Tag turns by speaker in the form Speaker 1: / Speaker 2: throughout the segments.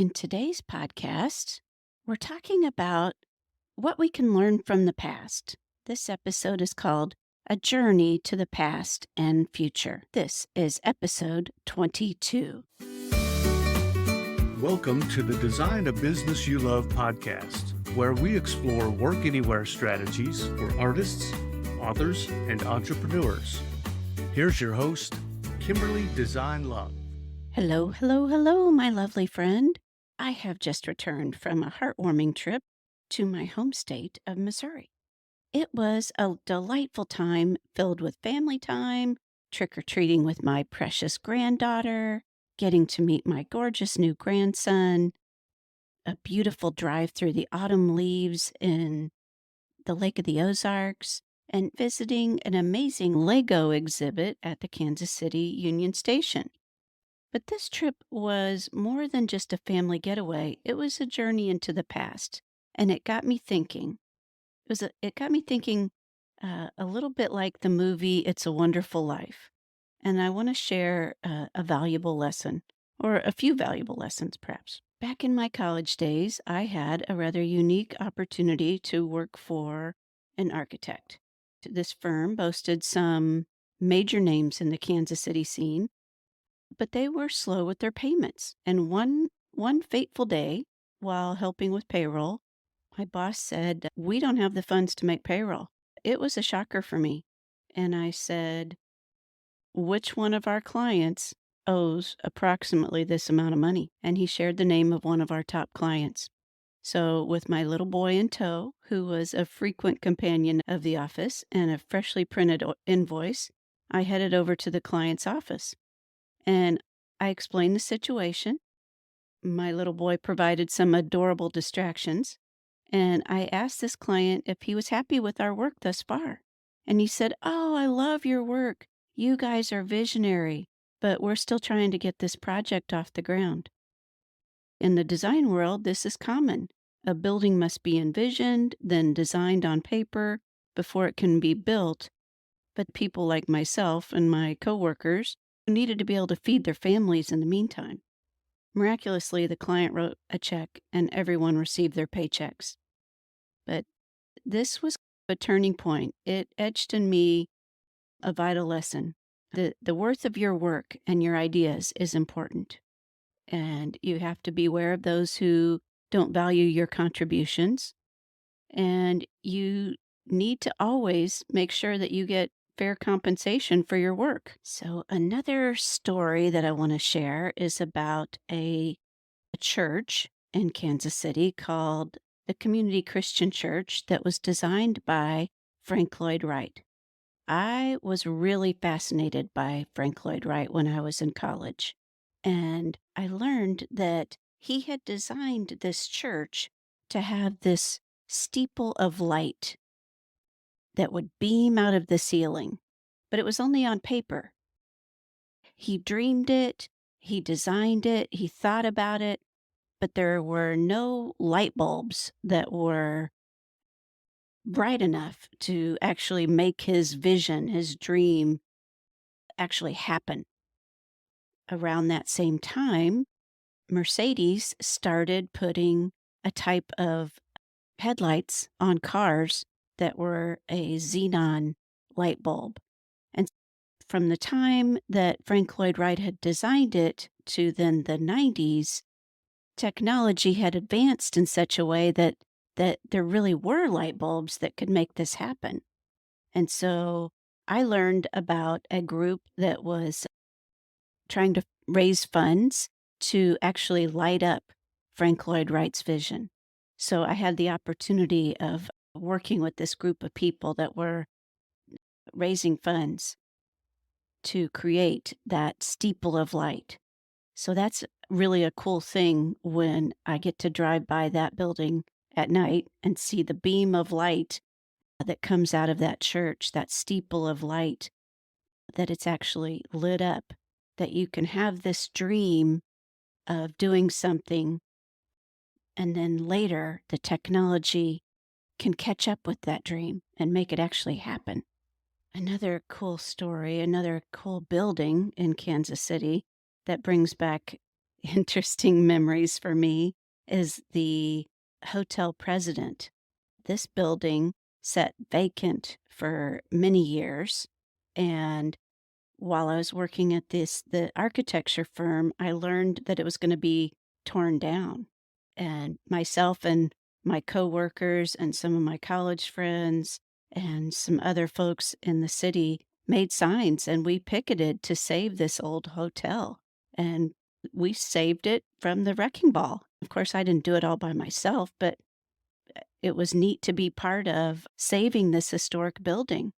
Speaker 1: In today's podcast, we're talking about what we can learn from the past. This episode is called A Journey to the Past and Future. This is episode 22.
Speaker 2: Welcome to the Design a Business You Love podcast, where we explore work anywhere strategies for artists, authors, and entrepreneurs. Here's your host, Kimberly Design Love.
Speaker 1: Hello, my lovely friend. I have just returned from a heartwarming trip to my home state of Missouri. It was a delightful time filled with family time, trick-or-treating with my precious granddaughter, getting to meet my gorgeous new grandson, a beautiful drive through the autumn leaves in the Lake of the Ozarks, and visiting an amazing Lego exhibit at the Kansas City Union Station. But this trip was more than just a family getaway. It was a journey into the past, and it got me thinking. It got me thinking a little bit like the movie It's a Wonderful Life. And I want to share a valuable lesson, or a few valuable lessons, perhaps. Back in my college days, I had a rather unique opportunity to work for an architect. This firm boasted some major names in the Kansas City scene, but they were slow with their payments. And one fateful day, while helping with payroll, my boss said, "We don't have the funds to make payroll." It was a shocker for me. And I said, "Which one of our clients owes approximately this amount of money?" And he shared the name of one of our top clients. So, with my little boy in tow, who was a frequent companion of the office, and a freshly printed invoice, I headed over to the client's office. And I explained the situation. My little boy provided some adorable distractions. And I asked this client if he was happy with our work thus far. And he said, "Oh, I love your work. You guys are visionary, but we're still trying to get this project off the ground." In the design world, this is common. A building must be envisioned, then designed on paper before it can be built. But people like myself and my coworkers needed to be able to feed their families in the meantime. Miraculously, the client wrote a check and everyone received their paychecks. But this was a turning point. It etched in me a vital lesson. The worth of your work and your ideas is important. And you have to be aware of those who don't value your contributions. And you need to always make sure that you get fair compensation for your work. So, another story that I want to share is about a church in Kansas City called the Community Christian Church that was designed by Frank Lloyd Wright. I was really fascinated by Frank Lloyd Wright when I was in college. And I learned that he had designed this church to have this steeple of light that would beam out of the ceiling, but it was only on paper. He dreamed it, he designed it, he thought about it, but there were no light bulbs that were bright enough to actually make his vision, his dream, actually happen. Around that same time, Mercedes started putting a type of headlights on cars that were a xenon light bulb. And from the time that Frank Lloyd Wright had designed it to then the 90s, technology had advanced in such a way that there really were light bulbs that could make this happen. And so I learned about a group that was trying to raise funds to actually light up Frank Lloyd Wright's vision. So I had the opportunity of working with this group of people that were raising funds to create that steeple of light. So that's really a cool thing when I get to drive by that building at night and see the beam of light that comes out of that church, that steeple of light, that it's actually lit up, that you can have this dream of doing something, and then later the technology can catch up with that dream and make it actually happen. Another cool story, another cool building in Kansas City that brings back interesting memories for me is the hotel president. This building sat vacant for many years, and while I was working at the architecture firm, I learned that it was gonna be torn down, and myself and my coworkers and some of my college friends and some other folks in the city made signs, and we picketed to save this old hotel, and we saved it from the wrecking ball. Of course, I didn't do it all by myself, but it was neat to be part of saving this historic building.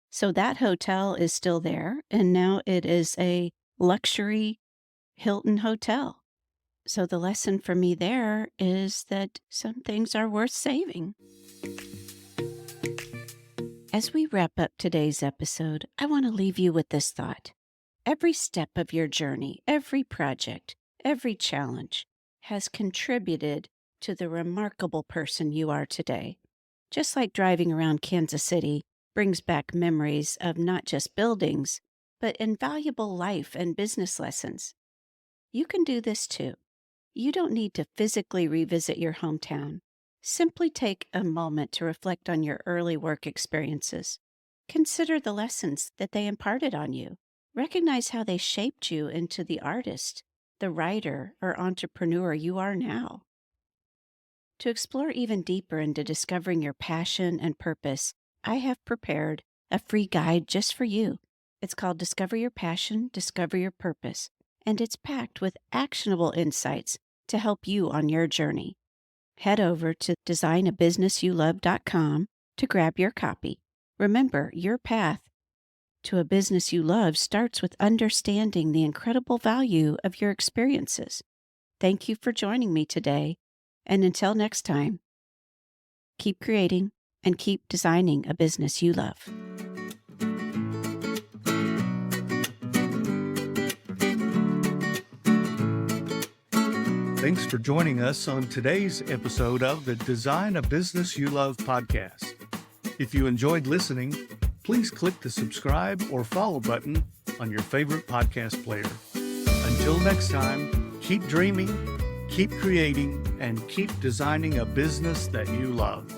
Speaker 1: So that hotel is still there, and now it is a luxury Hilton hotel. So the lesson for me there is that some things are worth saving. As we wrap up today's episode, I want to leave you with this thought. Every step of your journey, every project, every challenge has contributed to the remarkable person you are today. Just like driving around Kansas City brings back memories of not just buildings, but invaluable life and business lessons. You can do this too. You don't need to physically revisit your hometown. Simply take a moment to reflect on your early work experiences. Consider the lessons that they imparted on you. Recognize how they shaped you into the artist, the writer, or entrepreneur you are now. To explore even deeper into discovering your passion and purpose, I have prepared a free guide just for you. It's called Discover Your Passion, Discover Your Purpose, and it's packed with actionable insights to help you on your journey. Head over to designabusinessyouLove.com to grab your copy. Remember, your path to a business you love starts with understanding the incredible value of your experiences. Thank you for joining me today. And until next time, keep creating and keep designing a business you love.
Speaker 2: Thanks for joining us on today's episode of the Design a Business You Love podcast. If you enjoyed listening, please click the subscribe or follow button on your favorite podcast player. Until next time, keep dreaming, keep creating, and keep designing a business that you love.